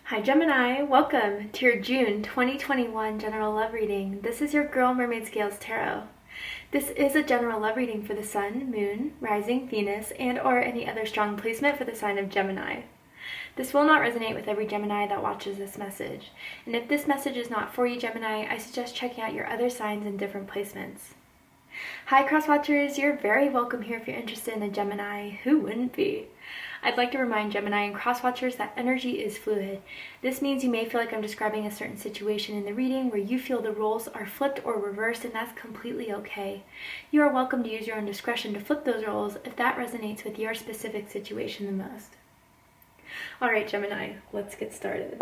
Hi Gemini, welcome to your June 2021 general love reading. This is your girl Mermaid Scales Tarot. This is a general love reading for the Sun, Moon, Rising, Venus, and or any other strong placement for the sign of Gemini. This will not resonate with every Gemini that watches this message. And if this message is not for you Gemini, I suggest checking out your other signs and different placements. Hi Crosswatchers, you're very welcome here if you're interested in a Gemini. Who wouldn't be? I'd like to remind Gemini and Crosswatchers that energy is fluid. This means you may feel like I'm describing a certain situation in the reading where you feel the roles are flipped or reversed, and that's completely okay. You are welcome to use your own discretion to flip those roles if that resonates with your specific situation the most. Alright Gemini, let's get started.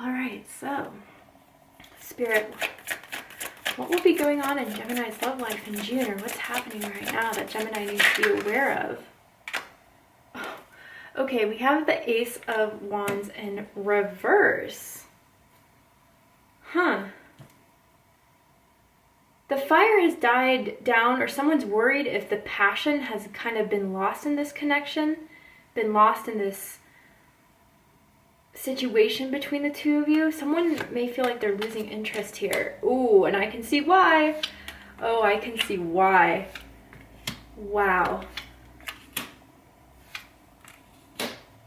Alright, so, Spirit, what will be going on in Gemini's love life in June, or what's happening right now that Gemini needs to be aware of? Oh, okay, we have the Ace of Wands in reverse. The fire has died down, or someone's worried if the passion has kind of been lost in this connection, been lost in this situation between the two of you. Someone may feel like they're losing interest here. Ooh, and I can see why. Oh, I can see why. Wow.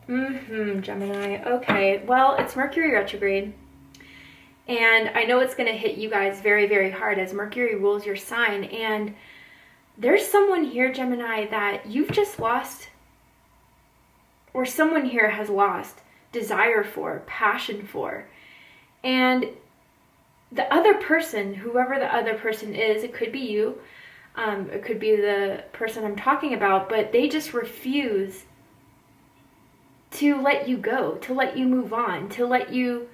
Gemini. Okay, well, it's Mercury retrograde. And I know it's going to hit you guys very, very hard as Mercury rules your sign. And there's someone here, Gemini, that you've just lost, or someone here has lost desire for, passion for. And the other person, whoever the other person is, it could be you, it could be the person I'm talking about, but they just refuse to let you go, to let you move on, to let you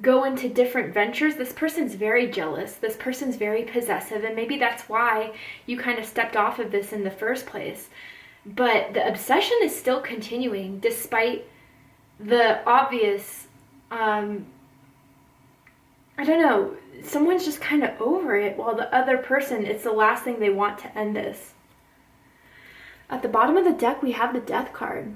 go into different ventures. This person's very jealous, this person's very possessive, and maybe that's why you kind of stepped off of this in the first place. But the obsession is still continuing despite the obvious, I don't know, someone's just kind of over it, while the other person, it's the last thing they want to end this. At the bottom of the deck, we have the Death card.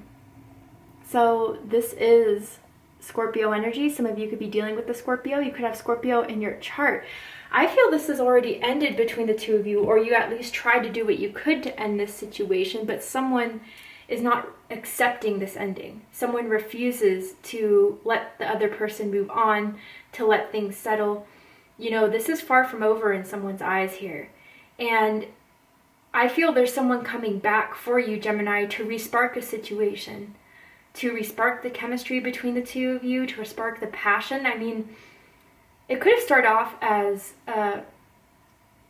So this is Scorpio energy. Some of you could be dealing with the Scorpio. You could have Scorpio in your chart. I feel this has already ended between the two of you, or you at least tried to do what you could to end this situation, but someone is not accepting this ending. Someone refuses to let the other person move on, to let things settle. You know, this is far from over in someone's eyes here. And I feel there's someone coming back for you, Gemini, to respark a situation, to respark the chemistry between the two of you, to respark the passion. I mean, it could have started off as a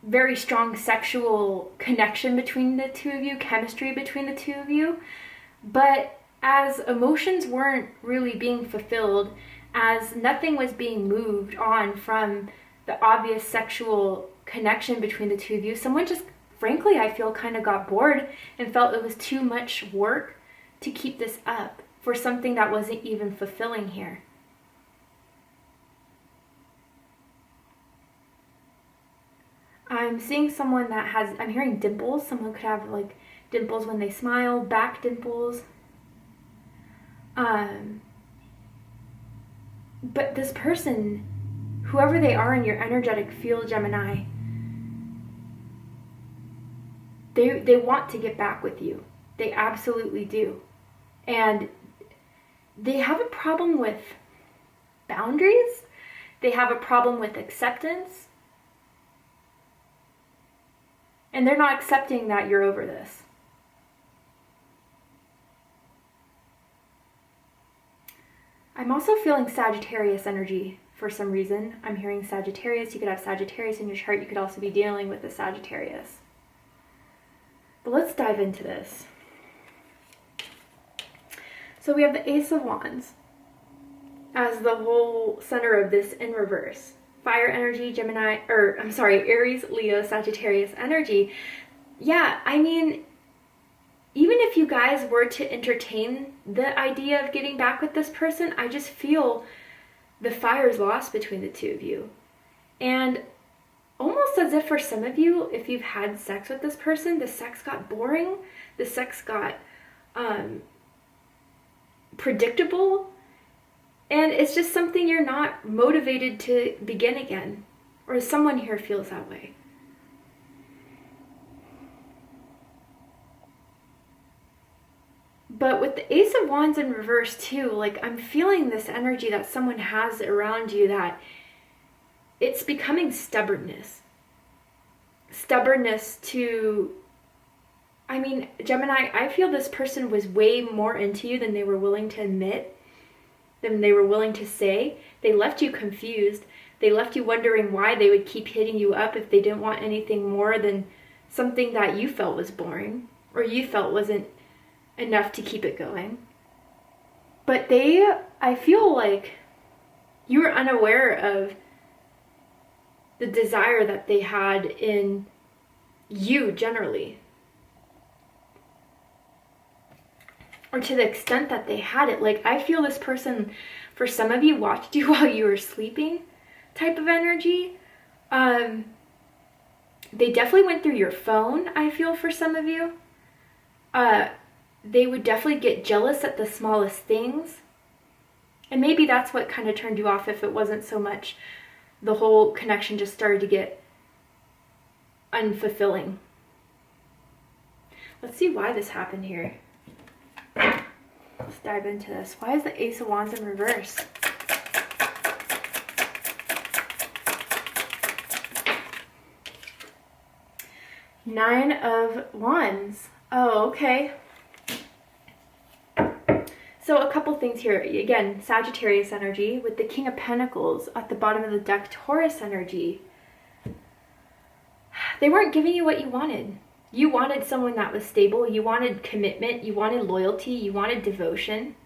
very strong sexual connection between the two of you, chemistry between the two of you. But as emotions weren't really being fulfilled, as nothing was being moved on from the obvious sexual connection between the two of you, someone just, frankly, I feel kind of got bored and felt it was too much work to keep this up for something that wasn't even fulfilling here. I'm seeing someone that has, I'm hearing dimples. Someone could have like dimples when they smile, back dimples. But this person, whoever they are in your energetic field, Gemini, they want to get back with you. They absolutely do. And they have a problem with boundaries. They have a problem with acceptance. And they're not accepting that you're over this. I'm also feeling Sagittarius energy for some reason. I'm hearing Sagittarius. You could have Sagittarius in your chart. You could also be dealing with a Sagittarius. But let's dive into this. So we have the Ace of Wands as the whole center of this in reverse. Fire energy, Aries, Leo, Sagittarius energy. Yeah, I mean, even if you guys were to entertain the idea of getting back with this person, I just feel the fire's lost between the two of you. And almost as if for some of you, if you've had sex with this person, the sex got boring, the sex got predictable, and it's just something you're not motivated to begin again. Or someone here feels that way. But with the Ace of Wands in reverse too, like I'm feeling this energy that someone has around you that it's becoming stubbornness. Stubbornness to, I mean, Gemini, I feel this person was way more into you than they were willing to admit, than they were willing to say. They left you confused. They left you wondering why they would keep hitting you up if they didn't want anything more than something that you felt was boring or you felt wasn't enough to keep it going. But I feel like you were unaware of the desire that they had in you generally. Or to the extent that they had it. Like, I feel this person, for some of you, watched you while you were sleeping type of energy. They definitely went through your phone, I feel, for some of you. They would definitely get jealous at the smallest things. And maybe that's what kind of turned you off, if it wasn't so much the whole connection just started to get unfulfilling. Let's see why this happened here. Let's dive into this. Why is the Ace of Wands in reverse? Nine of Wands. Oh, okay. So a couple things here. Again, Sagittarius energy with the King of Pentacles at the bottom of the deck, Taurus energy. They weren't giving you what you wanted. You wanted someone that was stable. You wanted commitment. You wanted loyalty. You wanted devotion.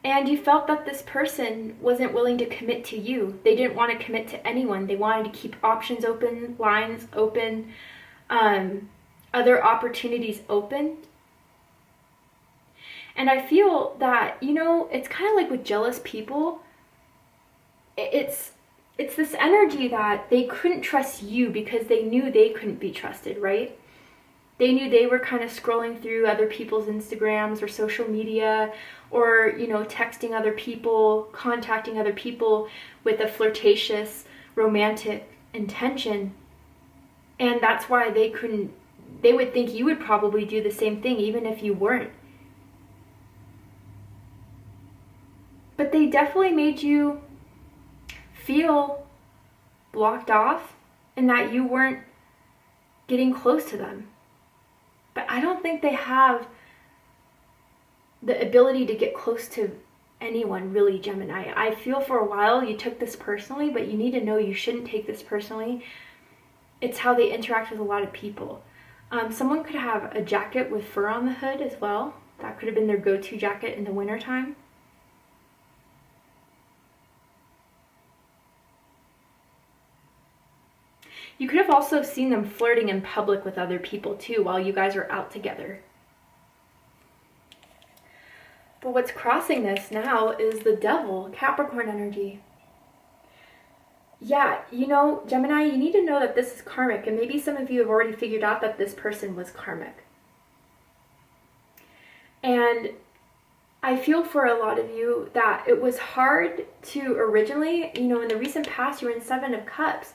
And you felt that this person wasn't willing to commit to you. They didn't want to commit to anyone. They wanted to keep options open, lines open, other opportunities open. And I feel that, you know, it's kind of like with jealous people. It's this energy that they couldn't trust you because they knew they couldn't be trusted, right? They knew they were kind of scrolling through other people's Instagrams or social media, or, you know, texting other people, contacting other people with a flirtatious, romantic intention. And that's why they would think you would probably do the same thing even if you weren't. But they definitely made you feel blocked off and that you weren't getting close to them. But I don't think they have the ability to get close to anyone, really, Gemini. I feel for a while you took this personally, but you need to know you shouldn't take this personally. It's how they interact with a lot of people. Someone could have a jacket with fur on the hood as well. That could have been their go-to jacket in the wintertime. You could have also seen them flirting in public with other people too while you guys are out together. But what's crossing this now is the Devil, Capricorn energy. Yeah, you know, Gemini, you need to know that this is karmic, and maybe some of you have already figured out that this person was karmic. And I feel for a lot of you that it was hard to originally, you know, in the recent past, you were in Seven of Cups.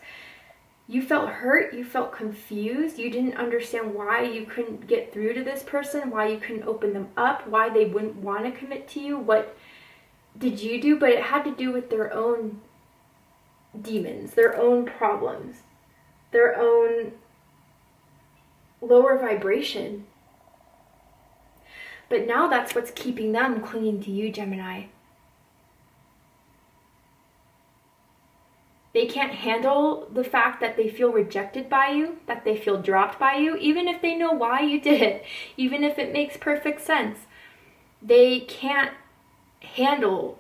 You felt hurt, you felt confused, you didn't understand why you couldn't get through to this person, why you couldn't open them up, why they wouldn't want to commit to you, what did you do? But it had to do with their own demons, their own problems, their own lower vibration. But now that's what's keeping them clinging to you, Gemini. They can't handle the fact that they feel rejected by you, that they feel dropped by you, even if they know why you did it, even if it makes perfect sense. They can't handle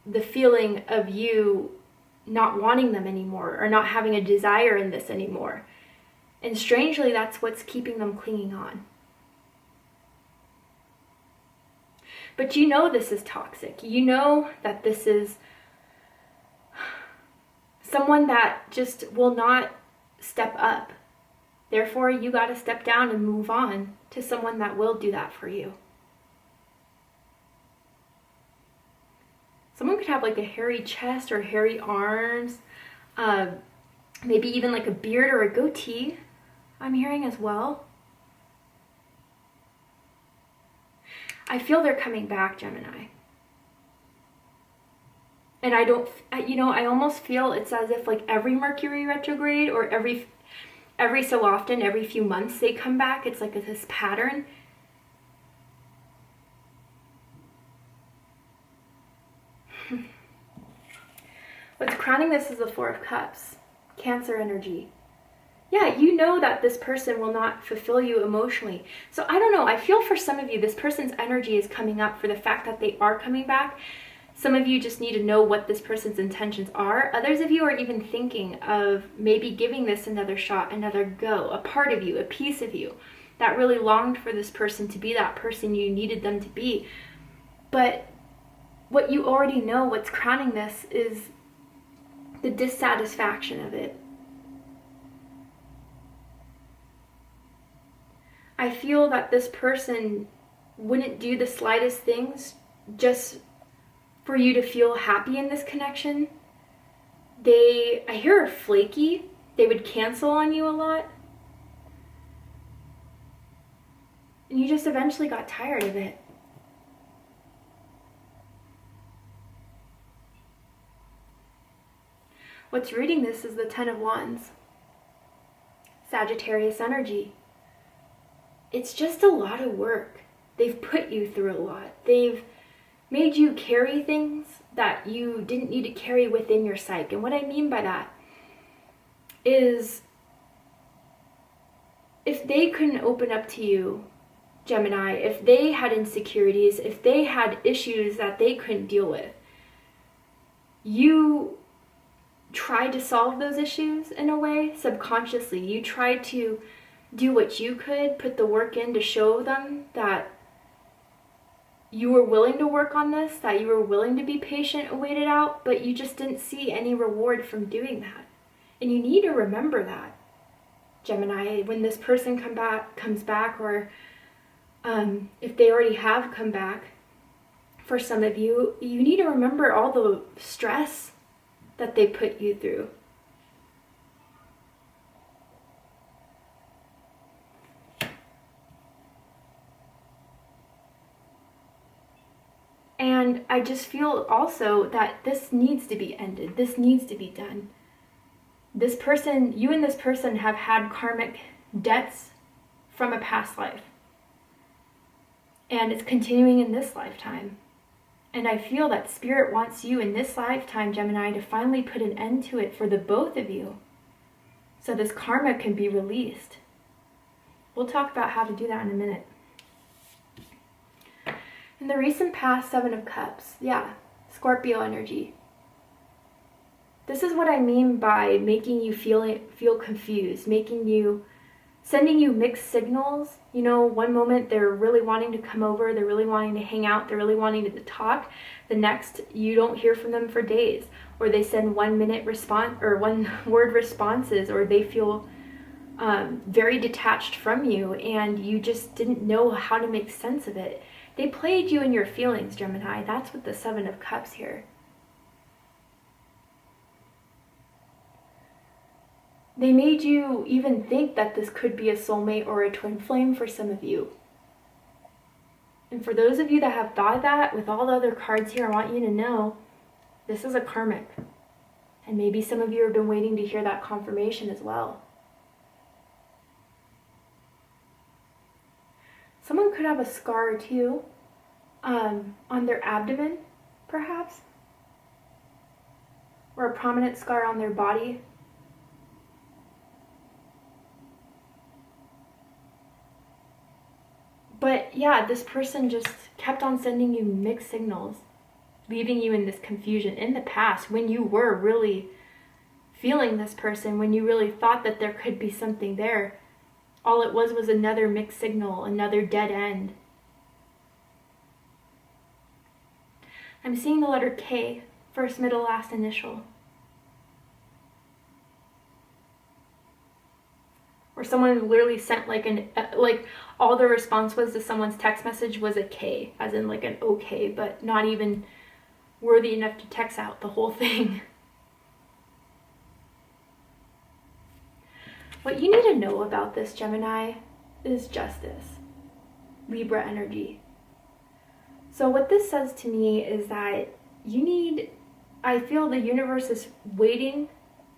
the feeling of you not wanting them anymore or not having a desire in this anymore. And strangely, that's what's keeping them clinging on. But you know this is toxic. You know that this is someone that just will not step up. Therefore, you got to step down and move on to someone that will do that for you. Someone could have like a hairy chest or hairy arms, maybe even like a beard or a goatee, I'm hearing as well. I feel they're coming back, Gemini. And I don't, I almost feel it's as if like every Mercury retrograde or every so often, every few months they come back. It's like this pattern. What's crowning this is the Four of Cups, Cancer energy. Yeah, you know that this person will not fulfill you emotionally. So I don't know, I feel for some of you, this person's energy is coming up for the fact that they are coming back. Some of you just need to know what this person's intentions are. Others of you are even thinking of maybe giving this another shot, another go. A part of you, a piece of you that really longed for this person to be that person you needed them to be. But what you already know, what's crowning this, is the dissatisfaction of it. I feel that this person wouldn't do the slightest things just for you to feel happy in this connection. I hear are flaky. They would cancel on you a lot. And you just eventually got tired of it. What's reading this is the Ten of Wands. Sagittarius energy. It's just a lot of work. They've put you through a lot. They've made you carry things that you didn't need to carry within your psyche. And what I mean by that is, if they couldn't open up to you, Gemini, if they had insecurities, if they had issues that they couldn't deal with, you tried to solve those issues in a way, subconsciously. You tried to do what you could, put the work in to show them that you were willing to work on this, that you were willing to be patient and wait it out, but you just didn't see any reward from doing that. And you need to remember that, Gemini, when this person comes back, or if they already have come back, for some of you, you need to remember all the stress that they put you through. And I just feel also that this needs to be ended. This needs to be done. This person, you and this person have had karmic debts from a past life. And it's continuing in this lifetime. And I feel that Spirit wants you in this lifetime, Gemini, to finally put an end to it for the both of you, so this karma can be released. We'll talk about how to do that in a minute. In the recent past, Seven of Cups. Yeah, Scorpio energy. This is what I mean by making you feel confused, sending you mixed signals. You know, one moment they're really wanting to come over, they're really wanting to hang out, they're really wanting to talk. The next, you don't hear from them for days, or they send 1 minute response or 1 word responses, or they feel very detached from you, and you just didn't know how to make sense of it. They played you in your feelings, Gemini. That's what the Seven of Cups here. They made you even think that this could be a soulmate or a twin flame for some of you. And for those of you that have thought that, with all the other cards here, I want you to know this is a karmic. And maybe some of you have been waiting to hear that confirmation as well. Someone could have a scar too, on their abdomen, perhaps. or a prominent scar on their body. But yeah, this person just kept on sending you mixed signals, leaving you in this confusion in the past when you were really feeling this person, when you really thought that there could be something there. All it was another mixed signal, another dead end. I'm seeing the letter K, first, middle, last initial. Or someone literally sent like all the response was to someone's text message was a K, as in like an okay, but not even worthy enough to text out the whole thing. What you need to know about this, Gemini, is justice. Libra energy. So what this says to me is that I feel the universe is waiting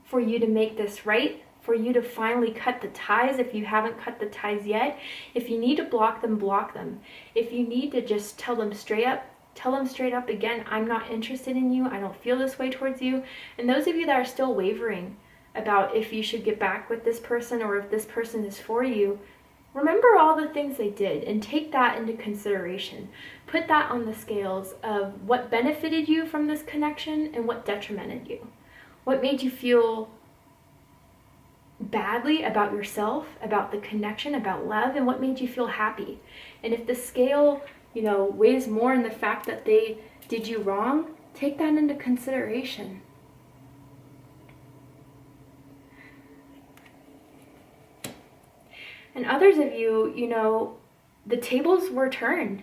for you to make this right, for you to finally cut the ties if you haven't cut the ties yet. If you need to block them, block them. If you need to just tell them straight up again, I'm not interested in you, I don't feel this way towards you. And those of you that are still wavering about if you should get back with this person or if this person is for you, remember all the things they did and take that into consideration. Put that on the scales of what benefited you from this connection and what detrimented you. What made you feel badly about yourself, about the connection, about love, and what made you feel happy. And if the scale, weighs more in the fact that they did you wrong, take that into consideration. And others of you, the tables were turned.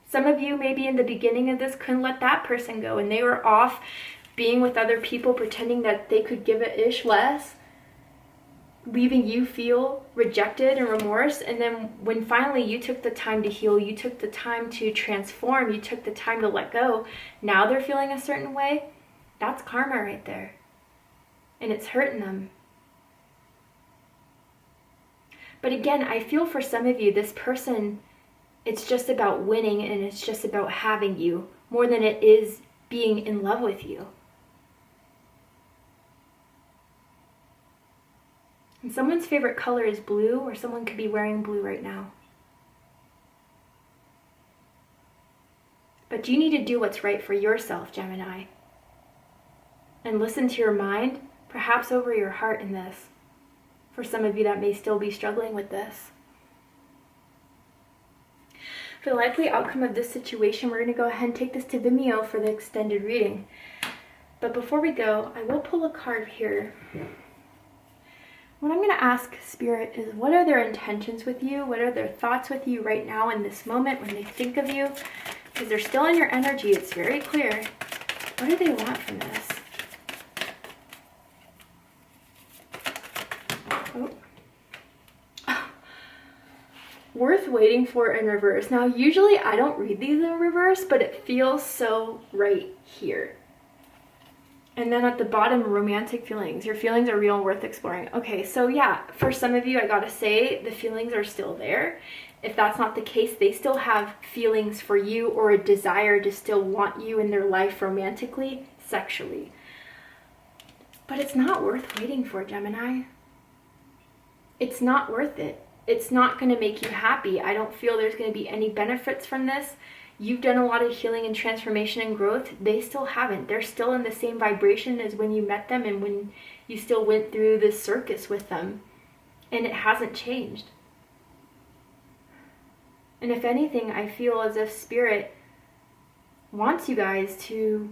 Some of you maybe in the beginning of this couldn't let that person go, and they were off being with other people, pretending that they could give a ish less, leaving you feel rejected and remorse. And then when finally you took the time to heal, you took the time to transform, you took the time to let go, now they're feeling a certain way. That's karma right there. And it's hurting them. But again, I feel for some of you, this person, it's just about winning and it's just about having you more than it is being in love with you. And someone's favorite color is blue, or someone could be wearing blue right now. But you need to do what's right for yourself, Gemini. And listen to your mind, perhaps over your heart in this. For some of you that may still be struggling with this. For the likely outcome of this situation, we're going to go ahead and take this to Vimeo for the extended reading. But before we go, I will pull a card here. What I'm going to ask Spirit is, what are their intentions with you? What are their thoughts with you right now in this moment when they think of you? Because they're still in your energy, it's very clear. What do they want from this? Worth waiting for in reverse. Now, usually I don't read these in reverse, but it feels so right here. And then at the bottom, romantic feelings. Your feelings are real and worth exploring. Okay, so yeah, for some of you, I gotta say, the feelings are still there. If that's not the case, they still have feelings for you or a desire to still want you in their life romantically, sexually. But it's not worth waiting for, Gemini. It's not worth it. It's not going to make you happy. I don't feel there's going to be any benefits from this. You've done a lot of healing and transformation and growth. They still haven't. They're still in the same vibration as when you met them and when you still went through this circus with them. And it hasn't changed. And if anything, I feel as if Spirit wants you guys to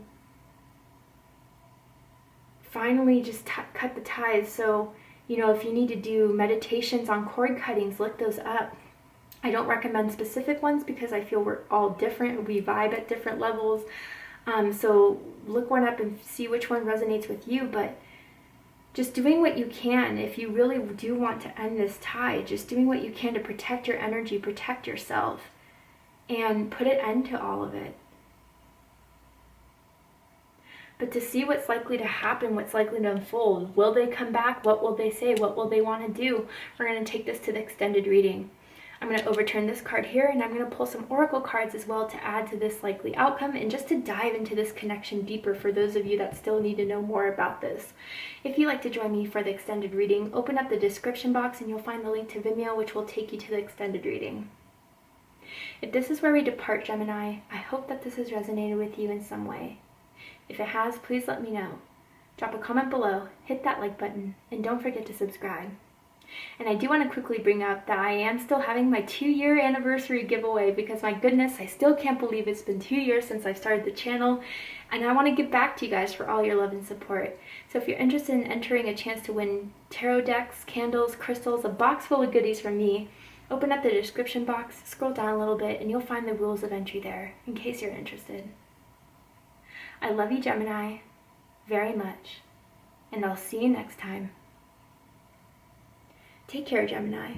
finally just cut the ties. So, if you need to do meditations on cord cuttings, look those up. I don't recommend specific ones because I feel we're all different. We vibe at different levels. So look one up and see which one resonates with you. But just doing what you can, if you really do want to end this tie, just doing what you can to protect your energy, protect yourself, and put an end to all of it. But to see what's likely to happen, what's likely to unfold. Will they come back? What will they say? What will they want to do? We're going to take this to the extended reading. I'm going to overturn this card here, and I'm going to pull some oracle cards as well to add to this likely outcome and just to dive into this connection deeper for those of you that still need to know more about this. If you'd like to join me for the extended reading, open up the description box and you'll find the link to Vimeo, which will take you to the extended reading. If this is where we depart, Gemini, I hope that this has resonated with you in some way. If it has, please let me know. Drop a comment below, hit that like button, and don't forget to subscribe. And I do want to quickly bring up that I am still having my 2-year anniversary giveaway because my goodness, I still can't believe it's been 2 years since I started the channel, and I want to give back to you guys for all your love and support. So if you're interested in entering a chance to win tarot decks, candles, crystals, a box full of goodies from me, open up the description box, scroll down a little bit, and you'll find the rules of entry there in case you're interested. I love you, Gemini, very much, and I'll see you next time. Take care, Gemini.